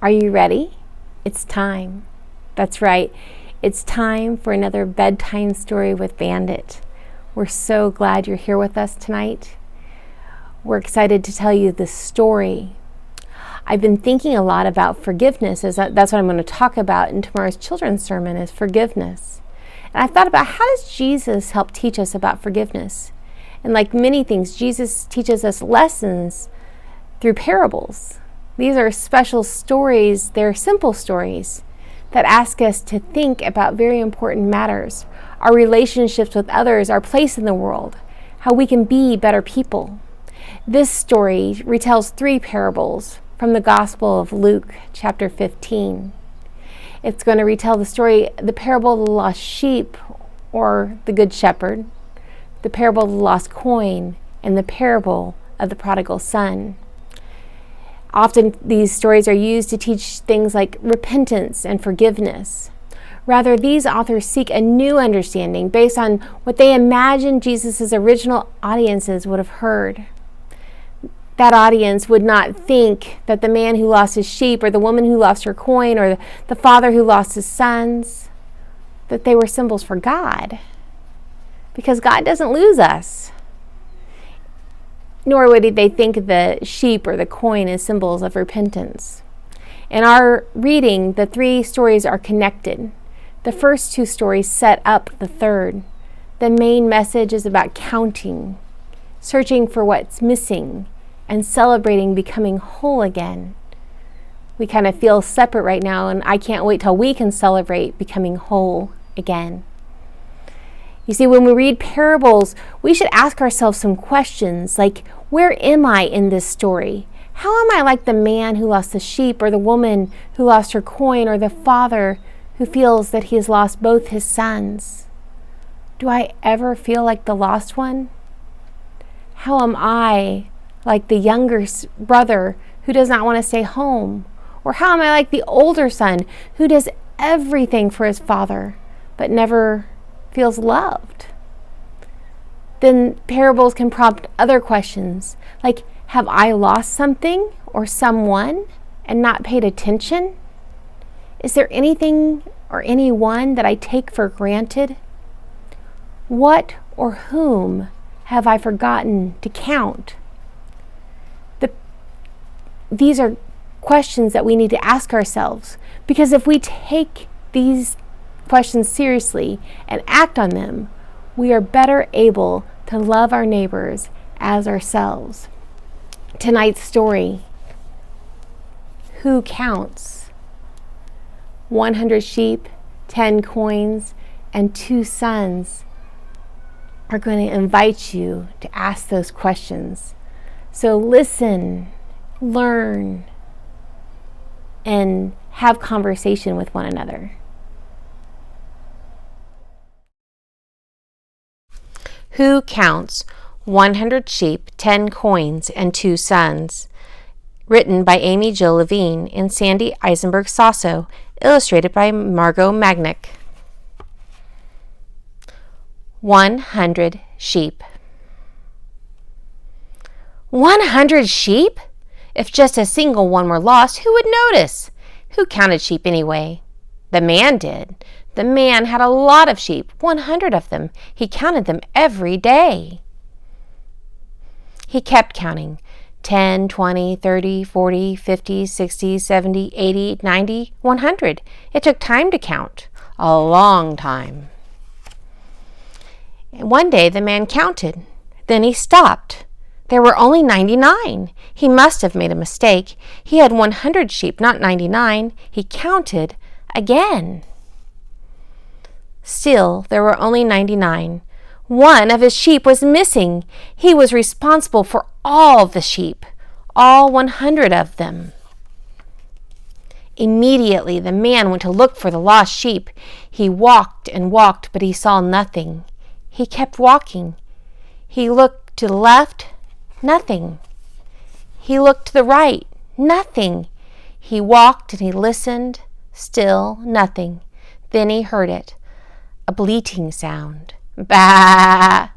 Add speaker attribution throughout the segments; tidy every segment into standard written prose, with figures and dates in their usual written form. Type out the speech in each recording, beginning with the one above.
Speaker 1: Are you ready? It's time. That's right. It's time for another bedtime story with Bandit. We're so glad you're here with us tonight. We're excited to tell you this story. I've been thinking a lot about forgiveness. That's what I'm going to talk about in tomorrow's children's sermon is forgiveness. And I thought about how does Jesus help teach us about forgiveness? And like many things, Jesus teaches us lessons through parables. These are special stories, they're simple stories that ask us to think about very important matters, our relationships with others, our place in the world, how we can be better people. This story retells 3 parables from the Gospel of Luke, chapter 15. It's going to retell the parable of the lost sheep, or the good shepherd, the parable of the lost coin, and the parable of the prodigal son. Often these stories are used to teach things like repentance and forgiveness. Rather, these authors seek a new understanding based on what they imagine Jesus' original audiences would have heard. That audience would not think that the man who lost his sheep, or the woman who lost her coin, or the father who lost his sons, that they were symbols for God. Because God doesn't lose us. Nor would they think the sheep or the coin as symbols of repentance. In our reading, the 3 stories are connected. The first 2 stories set up the third. The main message is about counting, searching for what's missing, and celebrating becoming whole again. We kind of feel separate right now, and I can't wait till we can celebrate becoming whole again. You see, when we read parables, we should ask ourselves some questions like, where am I in this story? How am I like the man who lost the sheep, or the woman who lost her coin, or the father who feels that he has lost both his sons? Do I ever feel like the lost one? How am I like the younger brother who does not want to stay home? Or how am I like the older son who does everything for his father but never feels loved? Then parables can prompt other questions, like, have I lost something or someone and not paid attention? Is there anything or anyone that I take for granted? What or whom have I forgotten to count? These are questions that we need to ask ourselves, because if we take these questions seriously and act on them, we are better able to love our neighbors as ourselves. Tonight's story, who counts? 100 sheep, 10 coins, and 2 sons are going to invite you to ask those questions. So listen, learn, and have conversation with one another. Who counts 100 sheep, 10 coins, and 2 sons? Written by Amy Jo Levine and Sandy Eisenberg Sasso, illustrated by Margot Magnick. 100 sheep. 100 sheep? If just a single one were lost, who would notice? Who counted sheep anyway? The man did. The man had a lot of sheep, 100 of them. He counted them every day. He kept counting. 10, 20, 30, 40, 50, 60, 70, 80, 90, 100. It took time to count. A long time. One day the man counted. Then he stopped. There were only 99. He must have made a mistake. He had 100 sheep, not 99. He counted again. Still, there were only 99. One of his sheep was missing. He was responsible for all the sheep, all 100 of them. Immediately, the man went to look for the lost sheep. He walked and walked, but he saw nothing. He kept walking. He looked to the left, nothing. He looked to the right, nothing. He walked and he listened, still nothing. Then he heard it, a bleating sound. Bah!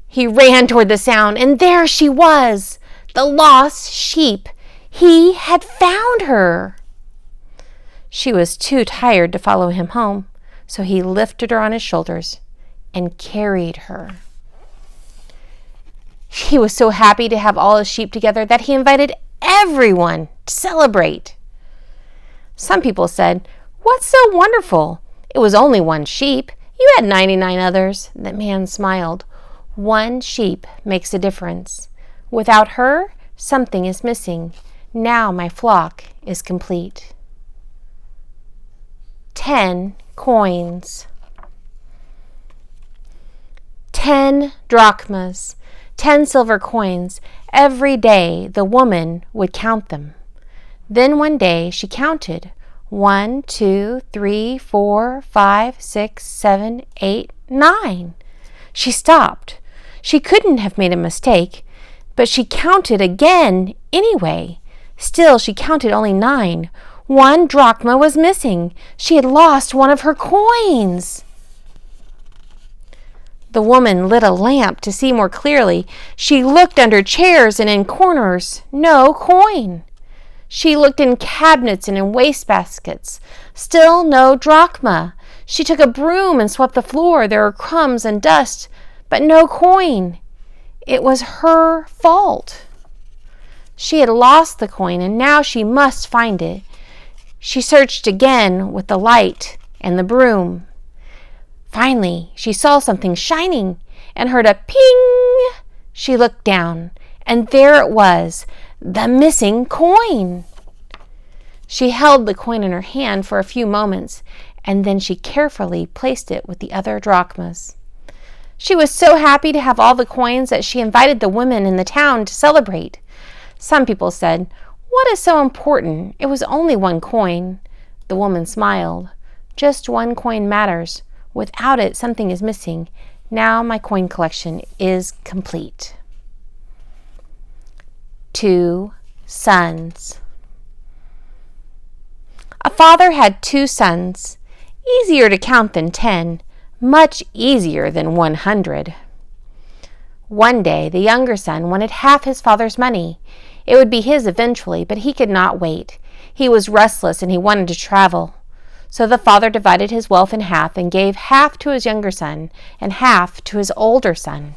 Speaker 1: He ran toward the sound, and there she was, the lost sheep. He had found her. She was too tired to follow him home, so he lifted her on his shoulders and carried her. He was so happy to have all his sheep together that he invited everyone to celebrate. Some people said, "What's so wonderful? It was only one sheep. You had 99 others." The man smiled. "One sheep makes a difference. Without her, something is missing. Now my flock is complete." 10 coins. 10 drachmas. 10 silver coins. Every day the woman would count them. Then one day she counted 1, 2, 3, 4, 5, 6, 7, 8, 9. She stopped. She couldn't have made a mistake, but she counted again anyway. Still, she counted only 9. 1 drachma was missing. She had lost one of her coins. The woman lit a lamp to see more clearly. She looked under chairs and in corners. No coin. She looked in cabinets and in wastebaskets. Still no drachma. She took a broom and swept the floor. There were crumbs and dust, but no coin. It was her fault. She had lost the coin, and now she must find it. She searched again with the light and the broom. Finally, she saw something shining and heard a ping. She looked down, and there it was, the missing coin. She held the coin in her hand for a few moments, and then she carefully placed it with the other drachmas. She was so happy to have all the coins that she invited the women in the town to celebrate. Some people said, "What is so important? It was only one coin." The woman smiled. "Just one coin matters. Without it, something is missing. Now my coin collection is complete." 2 sons. A father had 2 sons. Easier to count than 10. Much easier than 100. One day, the younger son wanted half his father's money. It would be his eventually, but he could not wait. He was restless and he wanted to travel. So the father divided his wealth in half and gave half to his younger son and half to his older son.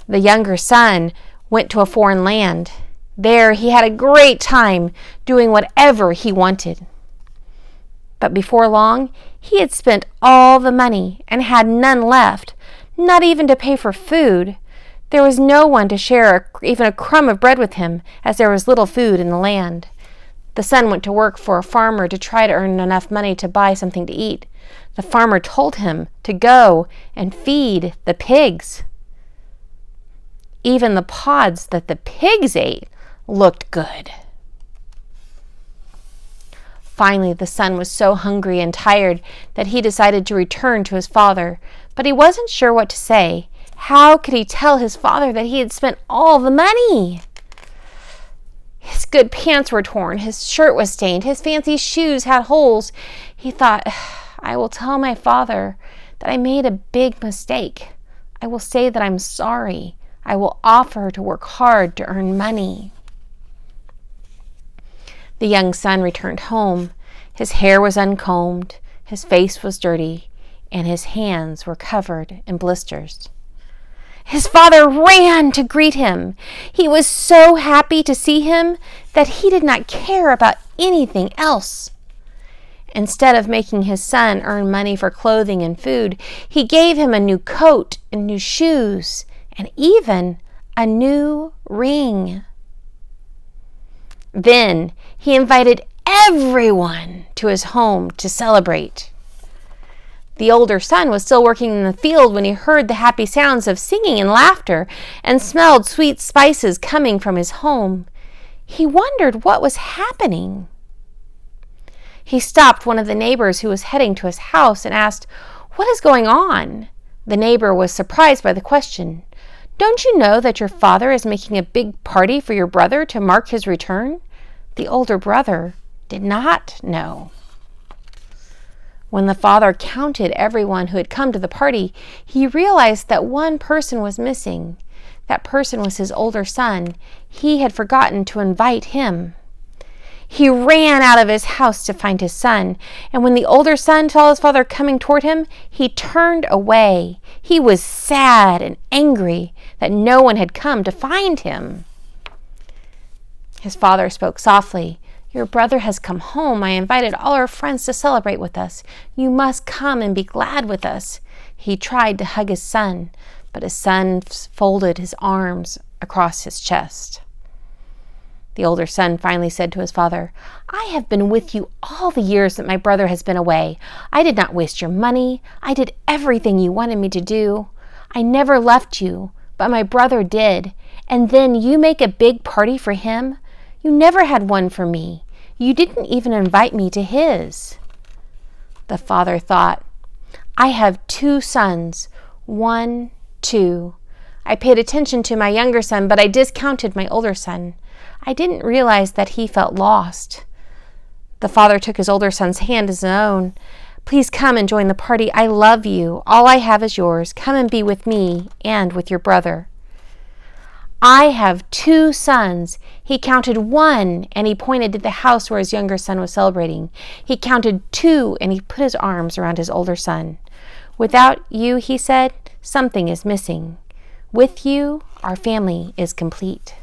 Speaker 1: The younger son went to a foreign land. There he had a great time doing whatever he wanted. But before long, he had spent all the money and had none left, not even to pay for food. There was no one to share even a crumb of bread with him, as there was little food in the land. The son went to work for a farmer to try to earn enough money to buy something to eat. The farmer told him to go and feed the pigs. Even the pods that the pigs ate looked good. Finally, the son was so hungry and tired that he decided to return to his father, but he wasn't sure what to say. How could he tell his father that he had spent all the money? His good pants were torn, his shirt was stained, his fancy shoes had holes. He thought, "I will tell my father that I made a big mistake. I will say that I'm sorry. I will offer to work hard to earn money." The young son returned home. His hair was uncombed, his face was dirty, and his hands were covered in blisters. His father ran to greet him. He was so happy to see him that he did not care about anything else. Instead of making his son earn money for clothing and food, he gave him a new coat and new shoes and even a new ring. Then he invited everyone to his home to celebrate. The older son was still working in the field when he heard the happy sounds of singing and laughter and smelled sweet spices coming from his home. He wondered what was happening. He stopped one of the neighbors who was heading to his house and asked, "What is going on?" The neighbor was surprised by the question. "Don't you know that your father is making a big party for your brother to mark his return?" The older brother did not know. When the father counted everyone who had come to the party, he realized that one person was missing. That person was his older son. He had forgotten to invite him. He ran out of his house to find his son, and when the older son saw his father coming toward him, he turned away. He was sad and angry that no one had come to find him. His father spoke softly. "Your brother has come home. I invited all our friends to celebrate with us. You must come and be glad with us." He tried to hug his son, but his son folded his arms across his chest. The older son finally said to his father, "I have been with you all the years that my brother has been away. I did not waste your money. I did everything you wanted me to do. I never left you, but my brother did. And then you make a big party for him? You never had one for me. You didn't even invite me to his." The father thought, "I have 2 sons. 1, 2. I paid attention to my younger son, but I discounted my older son. I didn't realize that he felt lost." The father took his older son's hand as his own. "Please come and join the party. I love you. All I have is yours. Come and be with me and with your brother." "I have 2 sons." He counted 1, and he pointed to the house where his younger son was celebrating. He counted 2, and he put his arms around his older son. "Without you," he said, "something is missing. With you, our family is complete."